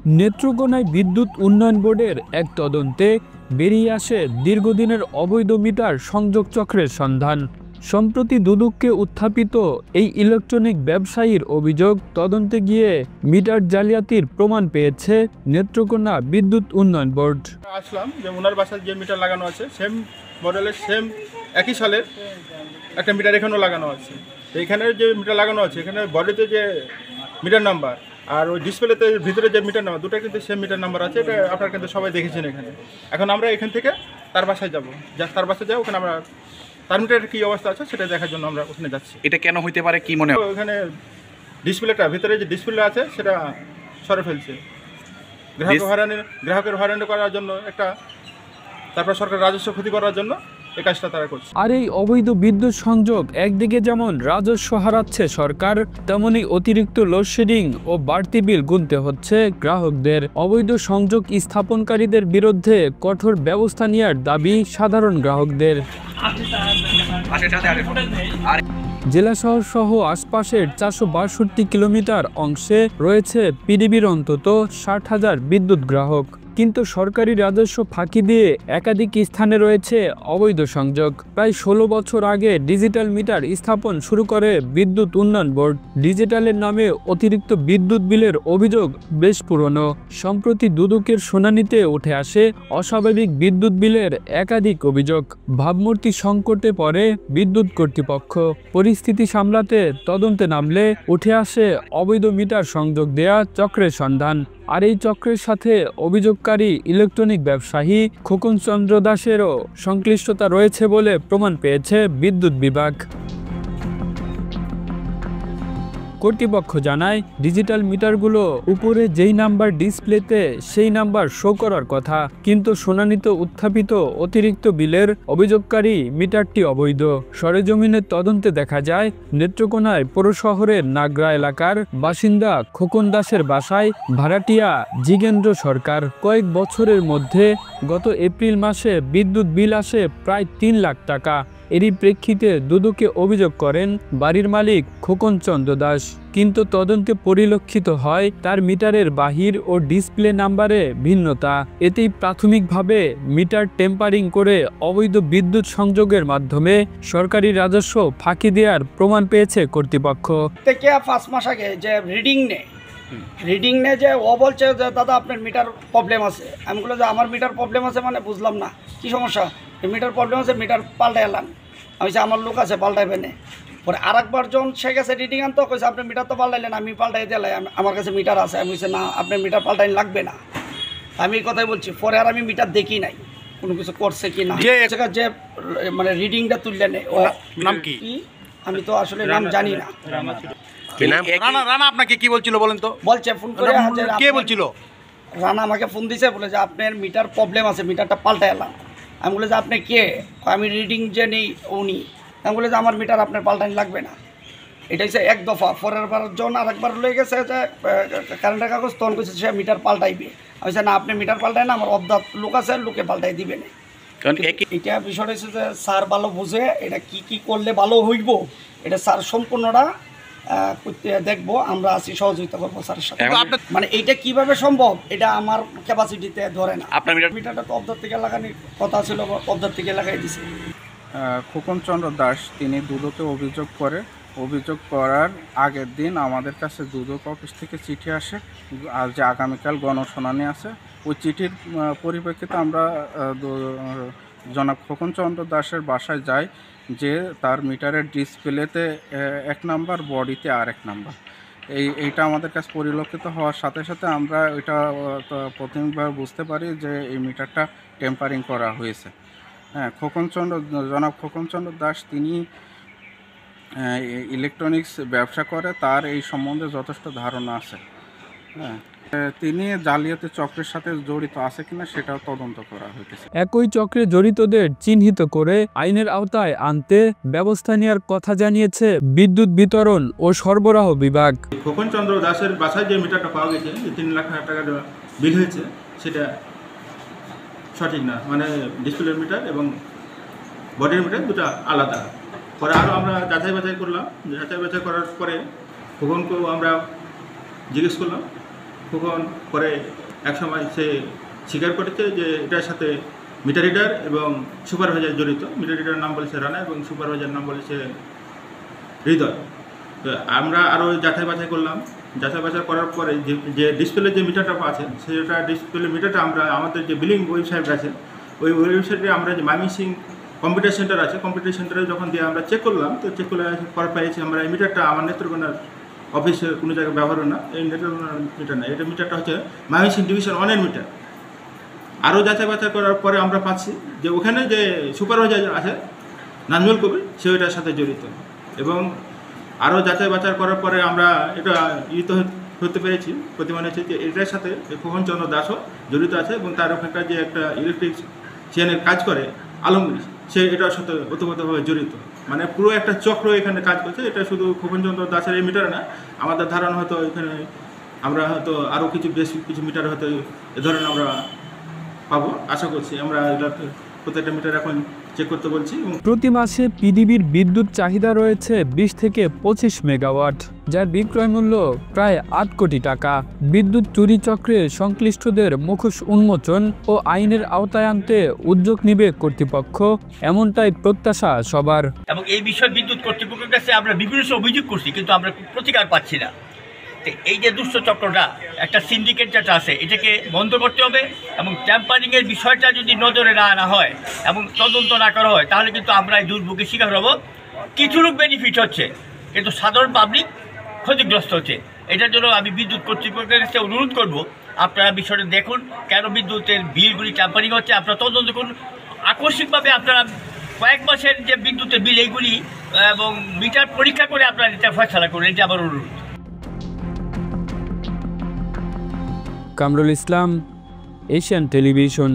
নেত্রকোনায় বিদ্যুৎ উন্নয়ন বোর্ডের এক তদন্তে বেরিয়ে আসে দীর্ঘদিনের অবৈধ মিটার সংযোগ চক্রের সন্ধান। সম্প্রতি দুদককে উত্থাপিত এই ইলেকট্রনিক ব্যবসায়ীর অভিযোগ, তদন্তে গিয়ে মিটার জালিয়াতির প্রমাণ পেয়েছে নেত্রকোনা বিদ্যুৎ উন্নয়ন বোর্ড। আসলাম যে ওনার বাসায় যে মিটার লাগানো আছে সেম মডেলের সেম একই সালের একটা মিটার এখানেও লাগানো আছে। এইখানে যে মিটার লাগানো আছে এখানে বডিতে যে মিটার নাম্বার আর ওই ডিসপ্লেতে ভিতরে যে মিটার নাম্বার দুটো কিন্তু সেম মিটার নাম্বার আছে। এটা আপনারা কিন্তু সবাই দেখেছেন এখানে। এখন আমরা এখান থেকে তার বাসায় যাবো, তার বাসায় যাবো, ওখানে আমরা তার মিটারের কী অবস্থা আছে সেটা দেখার জন্য আমরা ওখানে যাচ্ছি। এটা কেন হইতে পারে কি মনে হয়? ওখানে ডিসপ্লেটা ভিতরে যে ডিসপ্লে আছে সেটা সরে ফেলছে গ্রাহকের হয়রানি করার জন্য একটা, তারপর সরকার রাজস্ব ক্ষতি করার জন্য এই কাজটা তারা করছে। আর এই অবৈধ বিদ্যুৎ সংযোগ একদিকে যেমন রাজস্ব হারাচ্ছে সরকার, তেমনি অতিরিক্ত লোডশেডিং ও বাড়তি বিল গুনতে হচ্ছে গ্রাহকদের। অবৈধ সংযোগ স্থাপনকারীদের বিরুদ্ধে কঠোর ব্যবস্থা নেওয়ার দাবি সাধারণ গ্রাহকদের। জেলা শহর সহ আশপাশের 462 কিলোমিটার অংশে রয়েছে পিডিবির অন্তত 60,000 বিদ্যুৎ গ্রাহক, কিন্তু সরকারি রাজস্ব ফাঁকি দিয়ে একাধিক স্থানে রয়েছে অবৈধ সংযোগ। প্রায় 16 বছর আগে ডিজিটাল মিটার স্থাপন শুরু করে বিদ্যুৎ উন্নয়ন বোর্ড। ডিজিটালের নামে অতিরিক্ত বিদ্যুৎ বিলের অভিযোগ বেশ পুরনো। সম্প্রতি দুদকের শুনানিতে উঠে আসে অস্বাভাবিক বিদ্যুৎ বিলের একাধিক অভিযোগ। ভাবমূর্তি সংকটে পড়ে বিদ্যুৎ কর্তৃপক্ষ। পরিস্থিতি সামলাতে তদন্তে নামলে উঠে আসে অবৈধ মিটার সংযোগ দেয়া চক্রের সন্ধান। আর এই চক্রের সাথে অভিযোগকারী ইলেকট্রনিক ব্যবসায়ী খোকন চন্দ্র দাসেরও সংশ্লিষ্টতা রয়েছে বলে প্রমাণ পেয়েছে বিদ্যুৎ বিভাগ। কর্তৃপক্ষ জানায়, ডিজিটাল মিটারগুলো উপরে যেই নাম্বার ডিসপ্লেতে সেই নাম্বার শো করার কথা, কিন্তু শুনানিতে উত্থাপিত অতিরিক্ত বিলের অভিযোগকারী মিটারটি অবৈধ। সরেজমিনের তদন্তে দেখা যায়, নেত্রকোনায় পৌর শহরের নাগরা এলাকার বাসিন্দা খোকন দাসের বাসায় ভাড়াটিয়া জিগেন্দ্র সরকার। কয়েক বছরের মধ্যে গত এপ্রিল মাসে বিদ্যুৎ বিল আসে প্রায় 3 লাখ টাকা। এরই প্রেক্ষিতে দুদকে অভিযোগ করেন বাড়ির মালিক খোকন চন্দ্র দাস, কিন্তু তদন্তে পরিলক্ষিত হয় তার মিটারের বাহির ও ডিসপ্লে নাম্বারে ভিন্নতা। এতেই প্রাথমিকভাবে মিটার টেম্পারিং করে অবৈধ বিদ্যুৎ সংযোগের মাধ্যমে সরকারি রাজস্ব ফাঁকি দেওয়ার প্রমাণ পেয়েছে কর্তৃপক্ষ। থেকে 5 মাস আগে যে রিডিং নে যে ও বলছে যে দাদা আপনার মিটার প্রবলেম আছে। আমি বলে যে আমার মিটার প্রবলেম আছে মানে বুঝলাম না কি সমস্যা। মিটার প্রবলেম আছে, মিটার পাল্টাই এলাম। আমি বলছি আমার লোক আছে পাল্টাইবে না। পরে আর একবার যখন সে গেছে রিডিং আনতো, কইছে আপনি মিটার তো পাল্টাইলেন, আমি পাল্টাই দিলাই, আমার কাছে মিটার আছে। আমি বলছি না, আপনার মিটার পাল্টাই লাগবে না। আমি এই কথাই বলছি। পরে আর আমি মিটার দেখি নাই কোনো কিছু করছে কি না। যে মানে রিডিংটা তুললেন ও নাম কি আমি তো আসলে নাম জানি না। রানা আপনাকে কি বলছিল বলেন তো? বলছে ফোন করে কে বলছিল? রানা আমাকে ফোন দিছে, বলে যে আপনার মিটার প্রবলেম আছে, মিটারটা পাল্টাই এলাম। আমি বলে যে আপনি কে? আমি রিডিং যে নেই উনি। আমি বলে যে আমার মিটার আপনার পাল্টানি লাগবে না। এটা হচ্ছে এক দফা। পরের বার যখন আরেকবার লয়ে গেছে যে কারেন্টের কাগজ, তখন কইছে সে মিটার পাল্টাইবে। আমি বলছি না, আপনি মিটার পাল্টাই না, আমার অর্ধা লোক আছে, লোকে পাল্টাই দিবে না। এটা বিষয় হচ্ছে যে স্যার ভালো বুঝে এটা কি করলে ভালো হইব, এটা স্যার সম্পূর্ণটা করতে দেখবো। আমরা আছি, সহযোগিতা করবো স্যারের সাথে। মানে এইটা কিভাবে সম্ভব এটা আমার ক্যাপাসিটিতে ধরে না। আপনার মিটারটা তো অবদার থেকে লাগানোর কথা ছিল, অবদার থেকে লাগাই দিছে। খোকন চন্দ্র দাস তিনি দুদকে অভিযোগ করার আগের দিন আমাদের কাছে দুদক অফিস থেকে চিঠি আসে আর যে আগামীকাল গণশুনানি আছে। ওই চিঠির পরিপ্রেক্ষিতে আমরা জনাব খোকন চন্দ্র দাসের বাসায় যাই, যে তার মিটারের ডিসপ্লেতে 1 নাম্বার, বডিতে আর 1 নাম্বার। এইটা আমাদের কাছে পরিলক্ষিত হওয়ার সাথে সাথে আমরা এটা প্রাথমিকভাবে বুঝতে পারি যে এই মিটারটা টেম্পারিং করা হয়েছে। হ্যাঁ, জনাব খোকন চন্দ্র দাস তিনি ইলেকট্রনিক্স ব্যবসা করে, তার এই সম্বন্ধে যথেষ্ট ধারণা আছে। হ্যাঁ, তিনি জালিয়াতি চক্রের সাথে জড়িত আছে কিনা সেটাও তদন্ত করা হয়েছে। একই চক্রে জড়িতদের চিহ্নিত করে আইনের আওতায় আনতে ব্যবস্থা নেওয়ার কথা জানিয়েছে বিদ্যুৎ বিতরণ ও সরবরাহ বিভাগ। খোকন চন্দ্র দাসের বাসায় যে মিটারটা পাওয়া গেছে, যে 3 লাখ টাকা বিল হয়েছে, সেটা সঠিক না। মানে ডিসপ্লের মিটার এবং বডির মিটার দুটো আলাদা। পরে আরও আমরা যাচাই বাছাই করলাম। যাচাই বাছাই করার পরে খোকনকেও আমরা জিজ্ঞেস করলাম খোকন পরে একসময় সে স্বীকার করেছে যে এটার সাথে মিটার রিডার এবং সুপারভাইজার জড়িত। মিটার রিডার নাম বলেছে রানা এবং সুপারভাইজার নাম বলেছে হৃদয়। তো আমরা আরও যাচাই বাছাই করলাম। যাচাই বাছাই করার পরে যে ডিসপ্লে যে মিটারটা আছে সেটা ডিসপ্লে মিটারটা আমরা আমাদের যে বিলিং ওয়েবসাইট আছে ওই ওয়েবসাইটে আমরা যে ময়মনসিংহ কম্পিউটার সেন্টার আছে, কম্পিউটার সেন্টারে যখন দিয়ে আমরা চেক করলাম, তো চেক করে পেয়েছি আমরা এই মিটারটা আমার নেত্রকোনার অফিসে কোনো জায়গায় ব্যবহার না, এই নেত্রকোনার মিটার না, এটা মিটারটা হচ্ছে ময়মনসিংহ ডিভিশন 1-এর মিটার। আরও যাচাই বাছাই করার পরে আমরা পাচ্ছি যে ওখানে যে সুপারভাইজার আছে নাজমুল কবির সে ওইটার সাথে জড়িত। এবং আরও যাচাই বাছাই করার পরে আমরা এটা হতে পেরেছি, প্রতিমান হয়েছে যে এটার সাথে খোকনচন্দ্র দাসও জড়িত আছে এবং তার ওখানকার যে একটা ইলেকট্রিশিয়ানের কাজ করে আলমগীর, সে এটার সাথে ওতপ্রোতভাবে জড়িত। মানে পুরো একটা চক্র এখানে কাজ করছে। এটা শুধু খোকনচন্দ্র দাসের এই মিটার না, আমাদের ধারণা হয়তো এখানে আমরা হয়তো আরও বেশ কিছু মিটার হয়তো এ ধরনের আমরা পাবো, আশা করছি। আমরা এটা প্রত্যেকটা মিটার এখন চেক করতে বলছি। প্রতি মাসে পিডিবির বিদ্যুৎ চাহিদা রয়েছে 20 থেকে 25 মেগাওয়াট, যার বিক্রয় মূল্য প্রায় 8 কোটি টাকা। বিদ্যুৎ চুরি চক্রে সংশ্লিষ্টদের মুখোশ উন্মোচন ও আইনের আওতায় আনতে উদ্যোগ নেবে কর্তৃপক্ষ, এমনটাই প্রত্যাশা সবার। এবং এই বিষয়ে বিদ্যুৎ কর্তৃপক্ষের কাছে আমরা বিভিন্ন অভিযোগ করছি, কিন্তু আমরা প্রতিকার পাচ্ছি না। এই যে দুষ্ট চক্রটা, একটা সিন্ডিকেট যেটা আছে, এটাকে বন্ধ করতে হবে এবং ট্যাম্পারিংয়ের বিষয়টা যদি নজরে না আনা হয় এবং তদন্ত না করা হয়, তাহলে কিন্তু আমরা এই দুর্ভোগের শিকার হব। কিছু লোক বেনিফিট হচ্ছে, কিন্তু সাধারণ পাবলিক ক্ষতিগ্রস্ত হচ্ছে। এটার জন্য আমি বিদ্যুৎ কর্তৃপক্ষের কাছে অনুরোধ করব, আপনারা বিষয়টা দেখুন, কেন বিদ্যুতের বিলগুলি ট্যাম্পারিং হচ্ছে, আপনারা তদন্ত করুন। আকস্মিকভাবে আপনারা কয়েক মাসের যে বিদ্যুতের বিল এইগুলি এবং মিটার পরীক্ষা করে আপনারা এটা ফয়সালা করুন, এটা আমার অনুরোধ। Kamrul Islam, Asian television.